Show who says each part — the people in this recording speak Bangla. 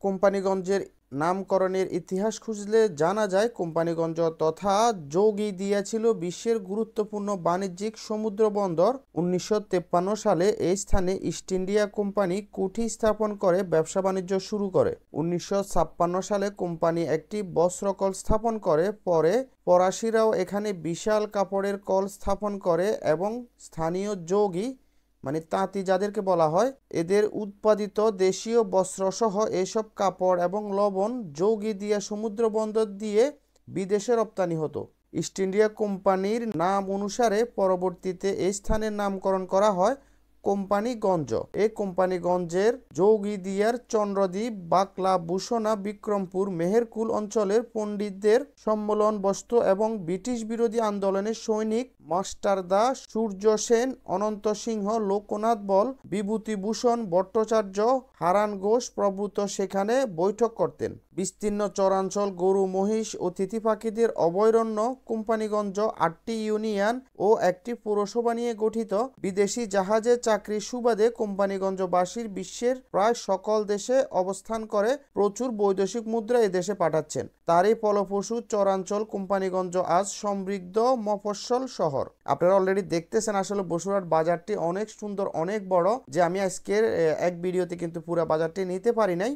Speaker 1: কোম্পানিগঞ্জের নামকরণের ইতিহাস খুঁজলে জানা যায় কোম্পানিগঞ্জ তথা যোগীদিয়া ছিল বিশ্বের গুরুত্বপূর্ণ বাণিজ্যিক সমুদ্র বন্দর। 1953 সালে এই স্থানে ইস্ট ইন্ডিয়া কোম্পানি কুঠি স্থাপন করে ব্যবসা বাণিজ্য শুরু করে। 1956 সালে কোম্পানি একটি বস্ত্রকল স্থাপন করে। পরে ফরাসিরাও এখানে বিশাল কাপড়ের কল স্থাপন করে এবং স্থানীয় যোগী মানে তাঁতি যাদেরকে বলা হয় এদের উৎপাদিত দেশীয় বস্ত্রসহ এসব কাপড় এবং লবণ যোগীদিয়া সমুদ্র বন্দর দিয়ে বিদেশে রপ্তানি হতো। ইস্ট ইন্ডিয়া কোম্পানির নাম অনুসারে পরবর্তীতে এই স্থানের নামকরণ করা হয় কোম্পানিগঞ্জ। এই কোম্পানিগঞ্জের যোগীদিয়ার চন্দ্রদ্বীপ, বাকলা, ভূষণা, বিক্রমপুর, মেহেরকুল অঞ্চলের পণ্ডিতদের সম্মেলন বসত এবং ব্রিটিশ বিরোধী আন্দোলনের সৈনিক মাস্টার দাস, সূর্য সেন, অনন্ত সিংহ, লোকনাথ বল, বিভূতিভূষণ ভট্টাচার্য, হারান ঘোষ প্রভৃতি সেখানে বৈঠক করতেন। বিস্তীর্ণ চরাঞ্চল, গরু মহিষ, অতিথি পাখিদের অভয়ারণ্য কোম্পানিগঞ্জ 8টি ইউনিয়ন ও একটি পৌরসভা নিয়ে গঠিত। বিদেশি জাহাজে চাকরির সুবাদে কোম্পানিগঞ্জবাসীর বিশ্বের প্রায় সকল দেশে অবস্থান করে প্রচুর বৈদেশিক মুদ্রা এদেশে পাঠাচ্ছেন। তারই ফলপ্রসূ চরাঞ্চল কোম্পানিগঞ্জ আজ সমৃদ্ধ মফস্বল শহর। আপনারা অলরেডি দেখতেছেন আসলে বসুরহাট বাজারটি অনেক সুন্দর, অনেক বড়, যে আমি আজকের এক ভিডিওতে কিন্তু পুরো বাজারটি নিতে পারি নাই।